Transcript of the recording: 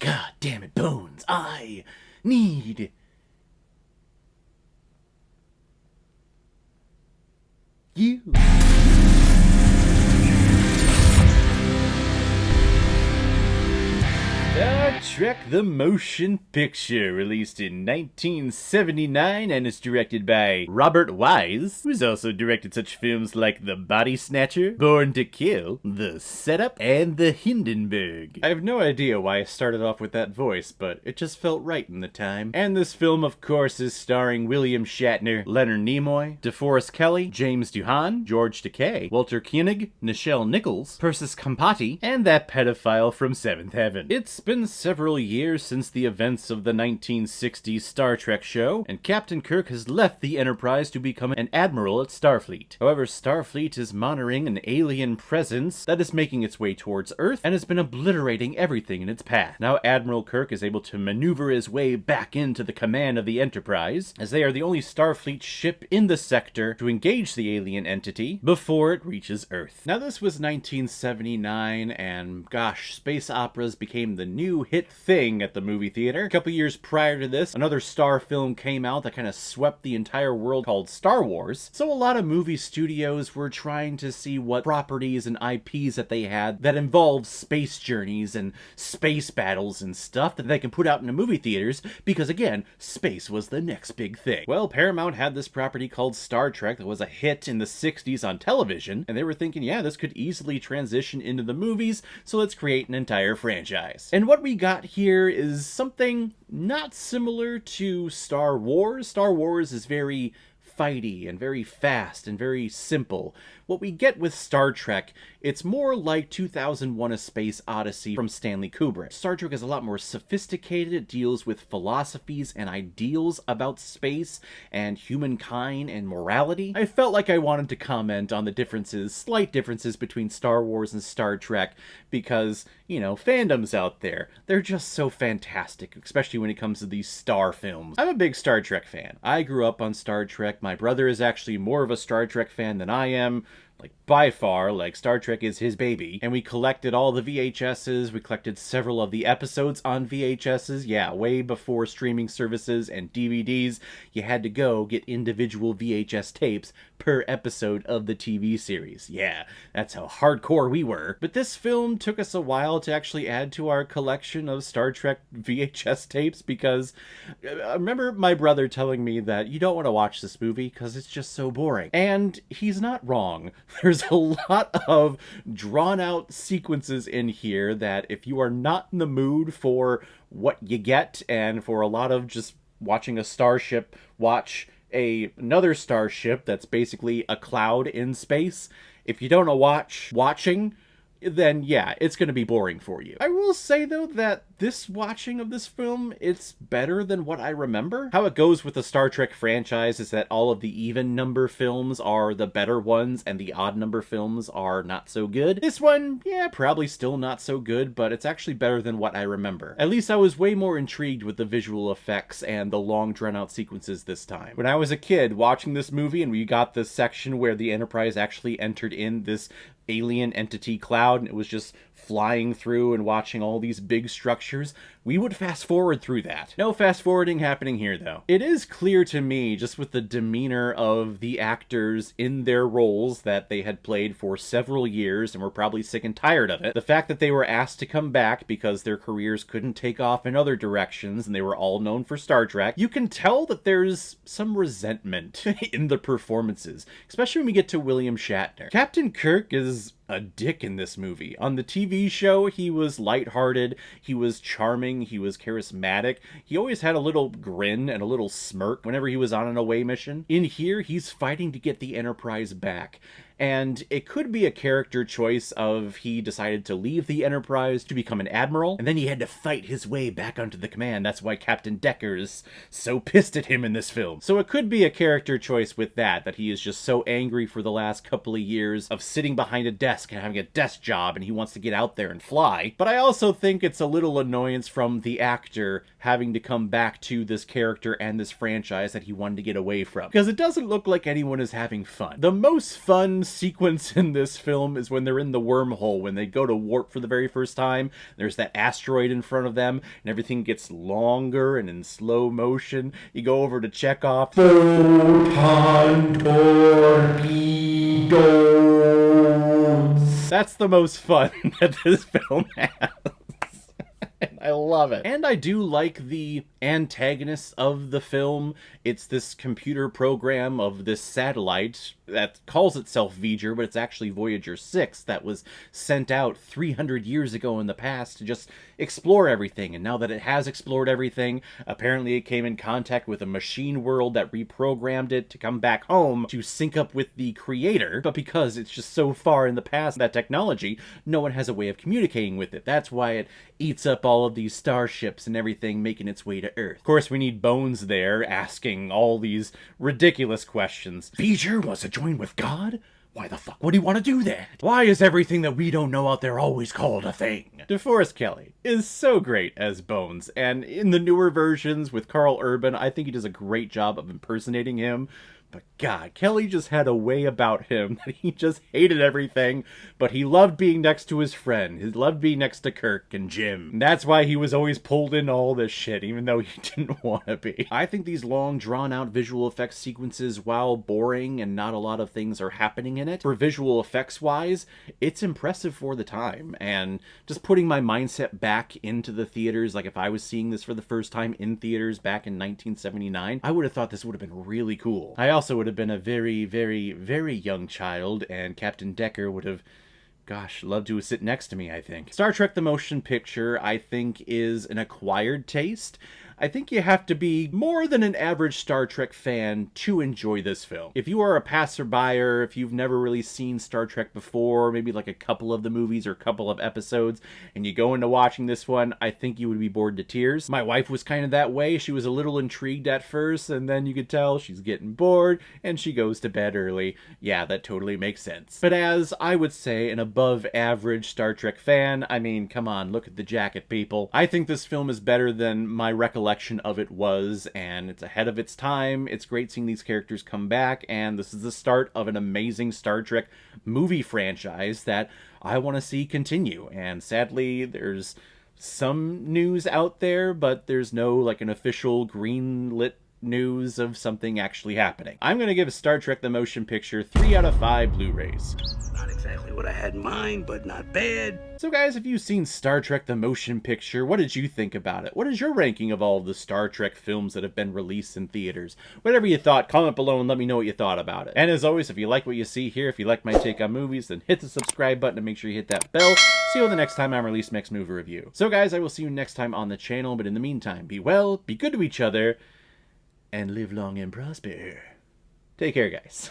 God damn it, Bones. I need you. Star Trek the Motion Picture, released in 1979 and is directed by Robert Wise, who's also directed such films like The Body Snatcher, Born to Kill, The Setup, and The Hindenburg. I have no idea why I started off with that voice, but it just felt right in the time. And this film, of course, is starring William Shatner, Leonard Nimoy, DeForest Kelley, James Doohan, George Takei, Walter Koenig, Nichelle Nichols, Persis Khamphati, and that pedophile from Seventh Heaven. It's been several years since the events of the 1960s Star Trek show, and Captain Kirk has left the Enterprise to become an admiral at Starfleet. However, Starfleet is monitoring an alien presence that is making its way towards Earth and has been obliterating everything in its path. Now Admiral Kirk is able to maneuver his way back into the command of the Enterprise, as they are the only Starfleet ship in the sector to engage the alien entity before it reaches Earth. Now this was 1979, and gosh, space operas became the new hit thing at the movie theater. A couple years prior to this, another star film came out that kind of swept the entire world called Star Wars. So a lot of movie studios were trying to see what properties and IPs that they had that involved space journeys and space battles and stuff that they can put out in the movie theaters, because again, space was the next big thing. Well, Paramount had this property called Star Trek that was a hit in the 60s on television, and they were thinking, yeah, this could easily transition into the movies, so let's create an entire franchise. And what we got here is something not similar to Star Wars. Star Wars is very fighty and very fast and very simple. What we get with Star Trek, it's more like 2001: A Space Odyssey from Stanley Kubrick. Star Trek is a lot more sophisticated. It deals with philosophies and ideals about space and humankind and morality. I felt like I wanted to comment on the differences, slight differences between Star Wars and Star Trek, because, you know, fandoms out there, they're just so fantastic, especially when it comes to these star films. I'm a big Star Trek fan. I grew up on Star Trek. My brother is actually more of a Star Trek fan than I am. Like, by far, like, Star Trek is his baby. And we collected all the VHSs, we collected several of the episodes on VHSs. Yeah, way before streaming services and DVDs, you had to go get individual VHS tapes per episode of the TV series. Yeah, that's how hardcore we were. But this film took us a while to actually add to our collection of Star Trek VHS tapes, because I remember my brother telling me that you don't want to watch this movie because it's just so boring. And he's not wrong. There's a lot of drawn-out sequences in here that if you are not in the mood for what you get, and for a lot of just watching a starship watch another starship that's basically a cloud in space, if you don't know watching, then yeah, it's going to be boring for you. I will say, though, that this watching of this film, it's better than what I remember. How it goes with the Star Trek franchise is that all of the even number films are the better ones, and the odd number films are not so good. This one, yeah, probably still not so good, but it's actually better than what I remember. At least I was way more intrigued with the visual effects and the long drawn-out sequences this time. When I was a kid watching this movie, and we got this section where the Enterprise actually entered in this alien entity cloud, and it was just flying through and watching all these big structures, we would fast forward through that. No fast forwarding happening here, though. It is clear to me, just with the demeanor of the actors in their roles that they had played for several years and were probably sick and tired of it, the fact that they were asked to come back because their careers couldn't take off in other directions and they were all known for Star Trek, you can tell that there's some resentment in the performances, especially when we get to William Shatner. Captain Kirk is a dick in this movie. On the TV show, he was lighthearted, he was charming, he was charismatic, he always had a little grin and a little smirk whenever he was on an away mission. In here, he's fighting to get the Enterprise back. And it could be a character choice of he decided to leave the Enterprise to become an admiral, and then he had to fight his way back onto the command. That's why Captain Decker is so pissed at him in this film. So it could be a character choice with that he is just so angry for the last couple of years of sitting behind a desk and having a desk job, and he wants to get out there and fly. But I also think it's a little annoyance from the actor having to come back to this character and this franchise that he wanted to get away from, because it doesn't look like anyone is having fun. The most fun best sequence in this film is when they're in the wormhole, when they go to warp for the very first time. There's that asteroid in front of them, and everything gets longer and in slow motion. You go over to Chekhov. Photon torpedoes. That's the most fun that this film has. I love it. And I do like the antagonist of the film. It's this computer program of this satellite that calls itself Voyager, but it's actually Voyager 6 that was sent out 300 years ago in the past to just explore everything. And now that it has explored everything, apparently it came in contact with a machine world that reprogrammed it to come back home to sync up with the creator. But because it's just so far in the past, that technology, no one has a way of communicating with it. That's why it eats up all of these starships and everything making its way to Earth. Of course, we need Bones there asking all these ridiculous questions. Voyager wants to join with God? Why the fuck would he want to do that? Why is everything that we don't know out there always called a thing? DeForest Kelley is so great as Bones, and in the newer versions with Carl Urban, I think he does a great job of impersonating him. But God, Kelly just had a way about him that he just hated everything, but he loved being next to his friend. He loved being next to Kirk and Jim. And that's why he was always pulled into all this shit, even though he didn't want to be. I think these long, drawn-out visual effects sequences, while boring and not a lot of things are happening in it, for visual effects-wise, it's impressive for the time. And just putting my mindset back into the theaters, like if I was seeing this for the first time in theaters back in 1979, I would have thought this would have been really cool. I also would have been a very, very, very young child, and Captain Decker would have, gosh, loved to sit next to me, I think. Star Trek the Motion Picture, I think, is an acquired taste. I think you have to be more than an average Star Trek fan to enjoy this film. If you are a passerby, or if you've never really seen Star Trek before, maybe like a couple of the movies or a couple of episodes, and you go into watching this one, I think you would be bored to tears. My wife was kind of that way. She was a little intrigued at first, and then you could tell she's getting bored, and she goes to bed early. Yeah, that totally makes sense. But as, I would say, an above average Star Trek fan, I mean, come on, look at the jacket, people. I think this film is better than my recollection of it was, and it's ahead of its time. It's great seeing these characters come back, and this is the start of an amazing Star Trek movie franchise that I want to see continue. And sadly, there's some news out there, but there's no like an official green-lit news of something actually happening. I'm going to give Star Trek the Motion Picture 3 out of 5 Blu-rays. Not exactly what I had in mind, but not bad. So guys, if you've seen Star Trek the Motion Picture, what did you think about it? What is your ranking of all of the Star Trek films that have been released in theaters? Whatever you thought, comment below and let me know what you thought about it. And as always, if you like what you see here, if you like my take on movies, then hit the subscribe button and make sure you hit that bell. See you the next time I release next movie review. So guys, I will see you next time on the channel, but in the meantime, be well, be good to each other, and live long and prosper. Take care, guys.